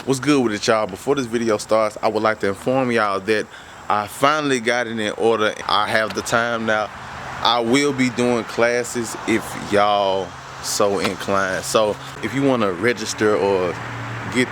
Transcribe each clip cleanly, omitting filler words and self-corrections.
What's good with it, y'all? Before this video starts, I would like to inform y'all that I finally got it in order. I have the time now. I will be doing classes if y'all so inclined. So if you want to register or get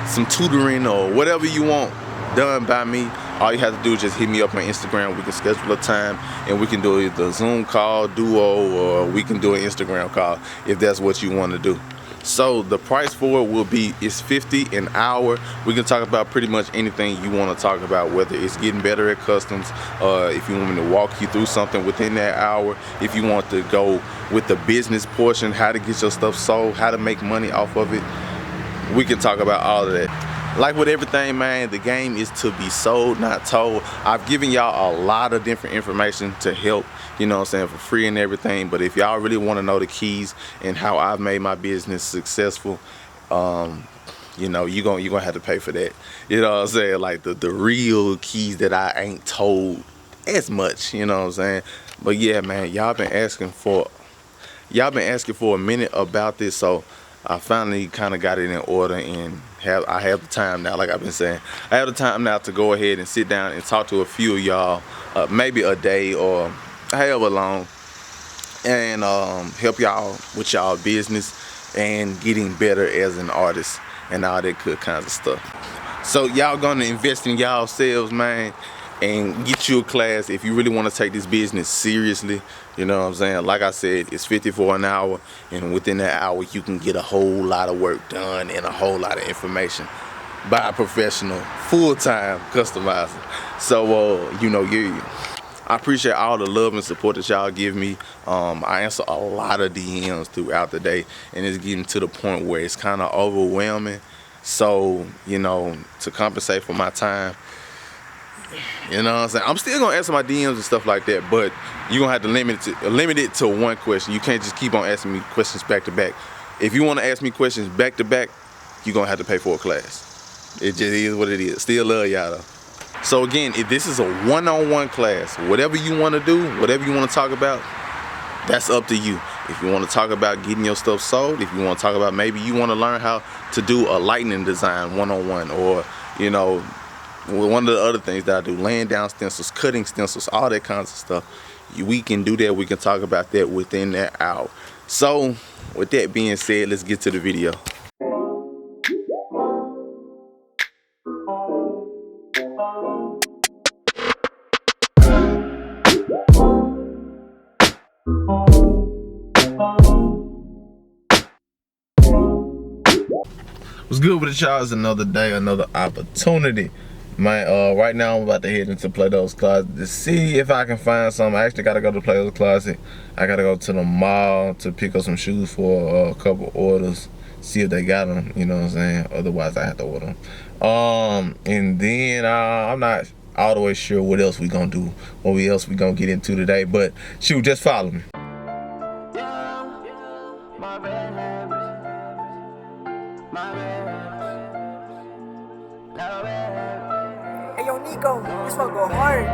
some tutoring or whatever you want done by me, all you have to do is just hit me up on Instagram. We can schedule a time and we can do either a Zoom call, Duo, or we can do an Instagram call if that's what you want to do. So the price for it will be, it's $50 an hour. We can talk about pretty much anything you want to talk about, whether it's getting better at customs, if you want me to walk you through something within that hour, if you want to go with the business portion, how to get your stuff sold, how to make money off of it. We can talk about all of that. Like with everything, man, the game is to be sold, not told. I've given y'all a lot of different information to help, you know what I'm saying, for free and everything. But if y'all really want to know the keys and how I've made my business successful, you know, you're gonna have to pay for that. You know what I'm saying? Like the real keys that I ain't told as much, you know what I'm saying? But yeah, man, y'all been asking for a minute about this, so I finally kind of got it in order, and I have the time now. Like I've been saying, I have the time now to go ahead and sit down and talk to a few of y'all, maybe a day or however long, and help y'all with y'all business and getting better as an artist and all that good kinds of stuff. So y'all gonna invest in y'all selves, man, and get you a class if you really want to take this business seriously. You know what I'm saying? Like I said, it's $50 for an hour, and within that hour you can get a whole lot of work done and a whole lot of information by a professional, full-time customizer. So you know, I appreciate all the love and support that y'all give me. I answer a lot of DMs throughout the day, and it's getting to the point where it's kind of overwhelming. So, you know, to compensate for my time, you know what I'm saying, I'm still gonna answer my DMs and stuff like that, but you're gonna have to limit it to one question. You can't just keep on asking me questions back to back. If you want to ask me questions back to back, you're gonna have to pay for a class. It just is what it is. Still love y'all though. So again, if this is a one-on-one class, whatever you want to do, whatever you want to talk about, that's up to you. If you want to talk about getting your stuff sold, if you want to talk about maybe you want to learn how to do a lightning design one-on-one, or you know, one of the other things that I do, laying down stencils, cutting stencils, all that kinds of stuff, we can do that. We can talk about that within that hour. So with that being said, let's get to the video. What's good with it, y'all? It's another day, another opportunity. Man, right now I'm about to head into Plato's Closet to see if I can find something. I actually gotta go to Plato's Closet. I gotta go to the mall to pick up some shoes for a couple orders, see if they got them, you know what I'm saying? Otherwise I have to order them. And then I'm not all the way sure what else we gonna do, what else we gonna get into today, but shoot, just follow me. Hey yo, Nico, this one go hard.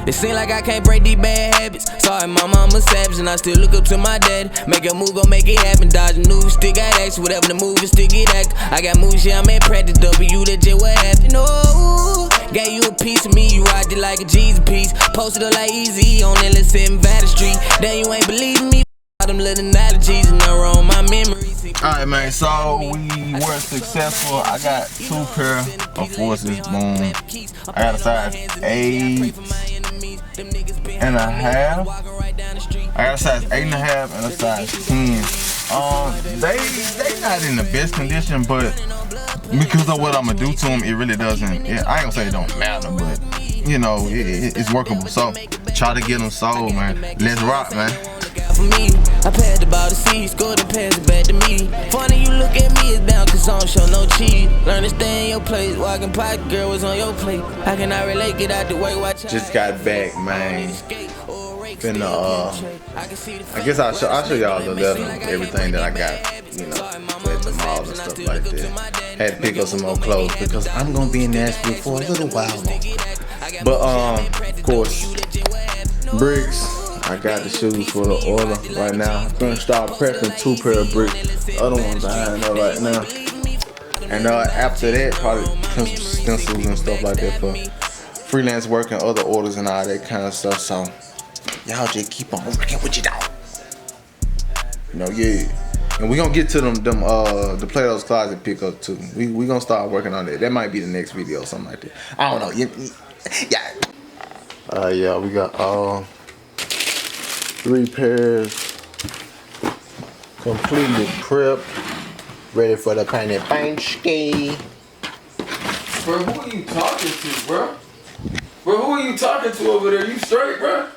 It seem like I can't break these bad habits. Sorry, mama, I'm a savage, and I still look up to my dad. Make a move, gon' make it happen. Dodging moves, still got action. Whatever the move is, still get act. I got moves, yeah, I'm in practice. W, that just what happened. Oh, gave you a piece of me, you rocked it like a Jesus piece. Posted up like Easy on Endless 7 Valley Street. Then you ain't believing me. Them little analogies and I wrong my memories. Alright, man, so we were successful. I got 2 pair of forces, boom. I got a size 8.5. I got a size 8.5 and a size 10. They not in the best condition, but because of what I'm gonna do to them, it really doesn't. I ain't gonna say it don't matter, but you know, it's workable. So try to get them sold, man. Let's rock, man. For me, I passed about the seas, go to pass it back to me. Funny you look at me, it's down cause I don't show no cheese. Learn to stay in your place, walking pocket, girl was on your plate. How can I relate, get out the way, watch out. Just got back, man. Finna, I guess I'll show y'all the letter of everything that I got, you know, at the mall and stuff like that. Had to pick up some more clothes because I'm gonna be in Nashville for a little while longer. But of course, bricks. I got the shoes for the order right now. I'm gonna start prepping 2 pair of bricks. The other ones behind there right now. And after that, probably some stencils and stuff like that for freelance work and other orders and all that kind of stuff. So y'all just keep on working with your dog. You know, yeah. And we gonna get to the Plato's Closet pickup too. We gonna start working on that. That might be the next video or something like that. I don't know. Yeah. Yeah, we got 3 pairs completely prepped, ready for the painted paint ski. Bro, who are you talking to, bro? Bro, who are you talking to over there? You straight, bro?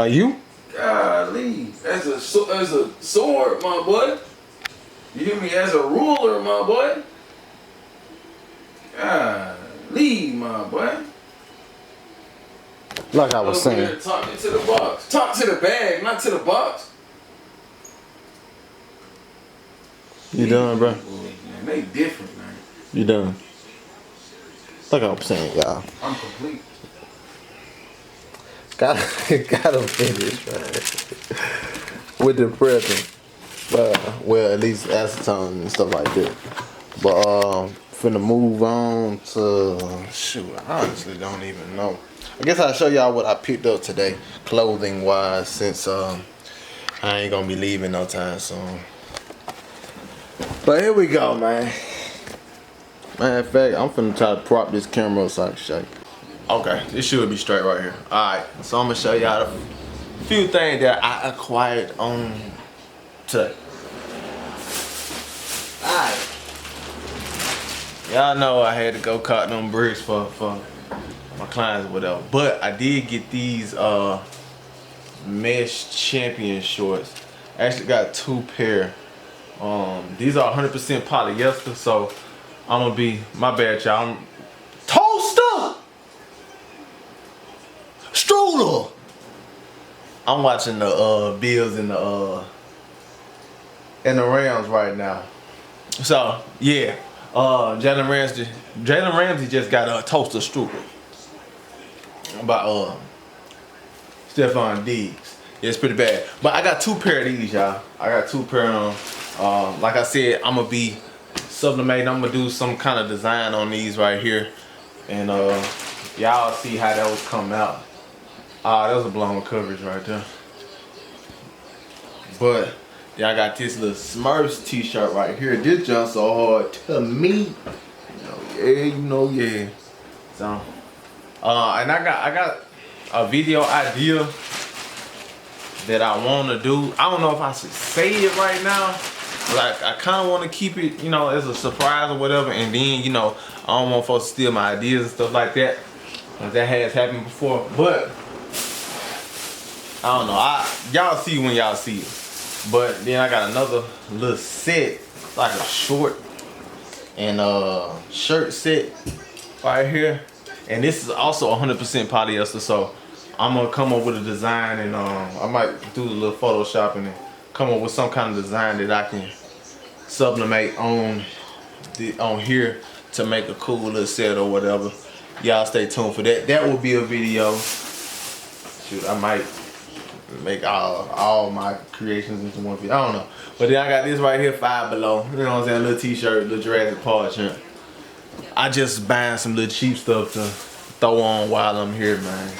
You? Golly, as a sword, my boy. You hear me? As a ruler, my boy. Golly, my boy. Like I was saying. There talking to the box. Talk to the bag, not to the box. You done, bro? Man, they different, man. You done? Like I was saying, y'all. I'm complete. Gotta finish, man. With the prepping. Well, at least acetone and stuff like that. But finna move on to shoot. I honestly don't even know. I guess I'll show y'all what I picked up today, clothing wise, since I ain't gonna be leaving no time soon. But here we go, man. Matter of fact, I'm finna try to prop this camera up so I can show you. Okay, this should be straight right here. Alright, so I'm gonna show y'all a few things that I acquired on today. Alright. Y'all know I had to go cut them bricks for my clients or whatever. But I did get these mesh champion shorts. I actually got 2 pair. These are 100% polyester, so I'm gonna be, my bad y'all, toaster! Strudel! I'm watching the Bills and the Rams right now. So yeah, Jalen Ramsey just got a toaster strudel by Stephon Diggs. Yeah, it's pretty bad. But I got 2 pair of these, y'all. I got 2 pair of them. Like I said, I'm gonna be sublimating. I'm gonna do some kind of design on these right here, and y'all see how that was come out. That was a blown coverage right there. But yeah, I got this little Smurfs t-shirt right here. This just so hard to me. Yeah. So, and I got a video idea that I want to do. I don't know if I should say it right now. Like, I kind of want to keep it, as a surprise or whatever. And then, I don't want folks to steal my ideas and stuff like that. That has happened before. But I don't know. Y'all see when y'all see it. But then I got another little set, like a short and shirt set right here. And this is also 100% polyester. So I'm gonna come up with a design, and I might do a little photoshopping and come up with some kind of design that I can sublimate on here to make a cool little set or whatever. Y'all stay tuned for that. That will be a video. Shoot, I might make all my creations into one video. I don't know. But then I got this right here, Five Below. You know what I'm saying? A little t-shirt, little Jurassic Park shirt. I just buying some little cheap stuff to throw on while I'm here, man.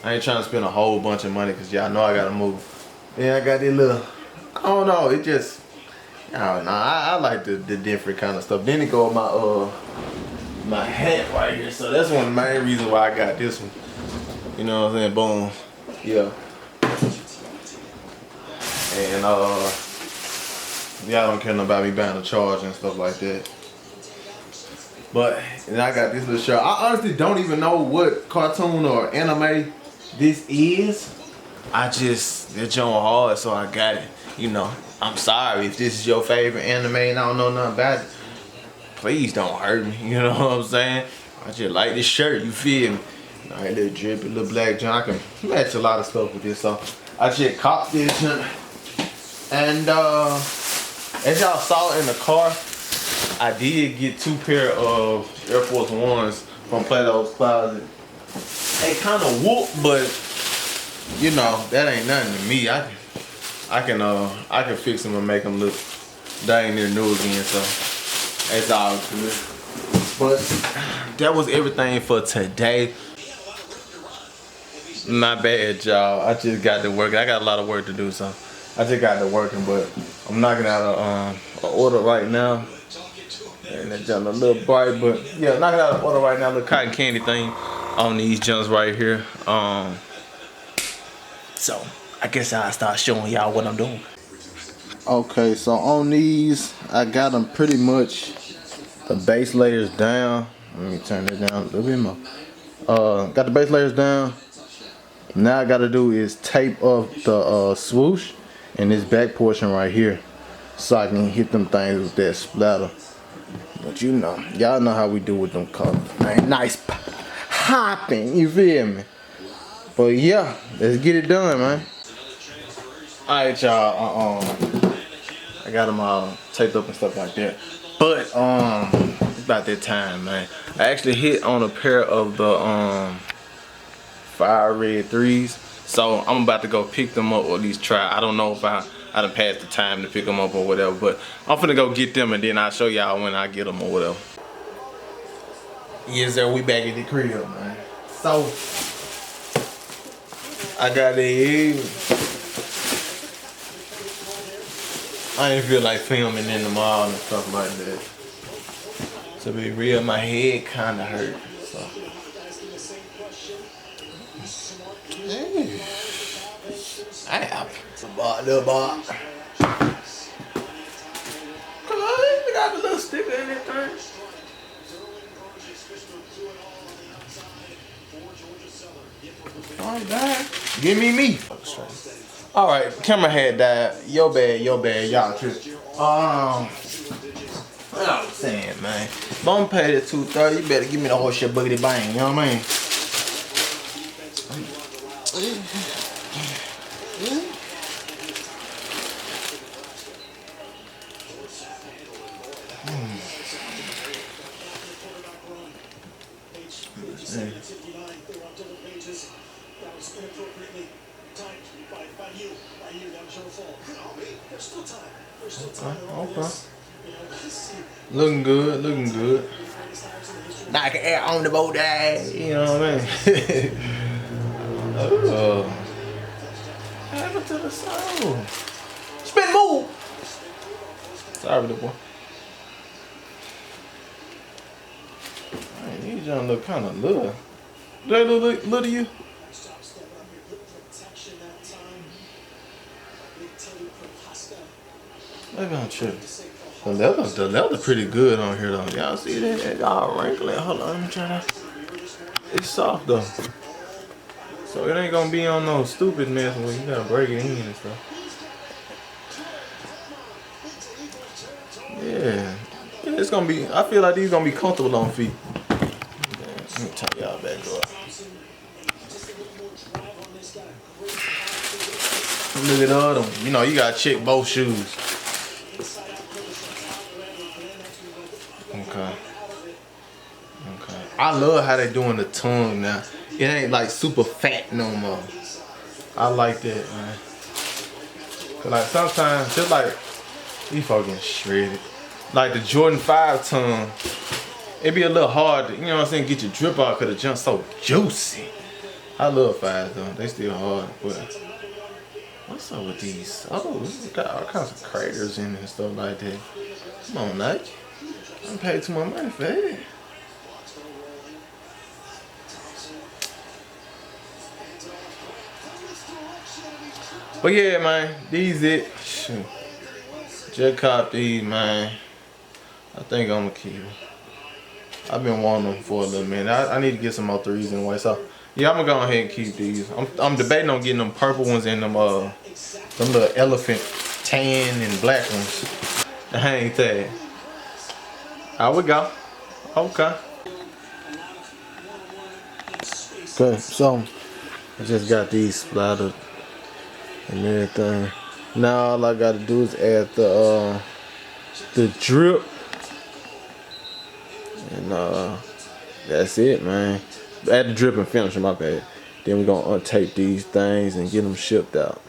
I ain't trying to spend a whole bunch of money because y'all know I gotta move. Yeah, I got this little, I don't know, it just, I don't know. I like the different kind of stuff. Then it go with my hat right here. So that's one of the main reasons why I got this one. You know what I'm saying? Boom. Yeah. And y'all don't care about me buying a charge and stuff like that. But, and I got this little shirt. I honestly don't even know what cartoon or anime this is. They're showing hard, so I got it. I'm sorry if this is your favorite anime and I don't know nothing about it. Please don't hurt me, you know what I'm saying? I just like this shirt, you feel me? Alright, little drippy, little black junk. I can match a lot of stuff with this, so I just copped this. And as y'all saw in the car, I did get 2 pair of Air Force Ones from Plato's Closet. They kind of whooped, but you know, that ain't nothing to me. I can fix them and make them look dang near new again. So that's all good. But that was everything for today. My bad, y'all. I just got to work. I got a lot of work to do, so I just got to working. But I'm knocking out an order right now. And that junk a little bright, but yeah, knocking out an order right now. Little cotton candy thing on these junks right here. So I guess I'll start showing y'all what I'm doing. Okay, so on these, I got them pretty much the base layers down. Let me turn it down a little bit more. Got the base layers down. Now I gotta do is tape up the swoosh and this back portion right here so I can hit them things with that splatter. But you know, y'all know how we do with them colors. Man, nice hopping, you feel me? But yeah, let's get it done, man. Alright, y'all, I got them all taped up and stuff like that. But it's about that time, man. I actually hit on a pair of the Fire Red 3s, so I'm about to go pick them up or at least try. I don't know if I done passed the time to pick them up or whatever, but I'm finna go get them and then I'll show y'all when I get them or whatever. Yes, sir, we back at the crib, man. So I got it. I didn't feel like filming in the mall and stuff like that. To be real, my head kinda hurt. So. Hey. Little bar. Come on, we got the little sticker in that thing. Alright, give me. Alright, camera had died. Yo bad, y'all tripping. What I was saying, man. If I'm paid at $230, you better give me the whole shit boogity bang, you know what I mean? Okay. Looking good. Now I can air on the boat day, you know what I mean? What happened to the soul? Spin move! Sorry, little boy. Man, these young look kind of little. Do they look little to you? Maybe I'm tripping. The leather pretty good on here though. Y'all see that? It's all wrinkly. Hold on, let me try that. It's soft though. So it ain't gonna be on no stupid mess where you gotta break it in and stuff. Yeah. It's gonna be, I feel like these gonna be comfortable on feet. Let me turn y'all back up. Look at the other one. You know, you gotta check both shoes. Okay. I love how they doing the tongue now. It ain't like super fat no more. I like that, man. Cause like sometimes, just like, these fucking shredded. Like the Jordan 5 tongue, it be a little hard to, you know what I'm saying, get your drip out cause the junk's so juicy. I love 5s though, they still hard, but what's up with these? Oh, it's got all kinds of craters in it and stuff like that. Come on, Nike. I paid too much money for that. But yeah, man, these it. Shoot. Just cop these, man. I think I'm gonna keep them. I've been wanting them for a little minute. I need to get some more 3s anyway. So yeah, I'm gonna go ahead and keep these. I'm debating on getting them purple ones and them little elephant tan and black ones. I ain't that. How we go? Okay. Okay, so I just got these splattered and everything. Now all I gotta do is add the drip, and that's it, man. Add the drip and finish, my bad. Then we're gonna untape these things and get them shipped out.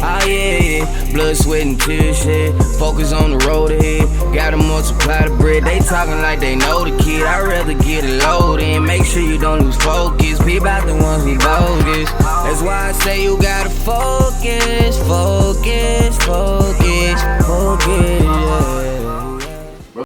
Oh yeah, blood, sweat, and tears, shit. Focus on the road ahead. Gotta multiply the bread. They talking like they know the kid. I'd rather get it loaded. Make sure you don't lose focus. Be about the ones who bogus. That's why I say you gotta focus, focus, focus, focus, yeah.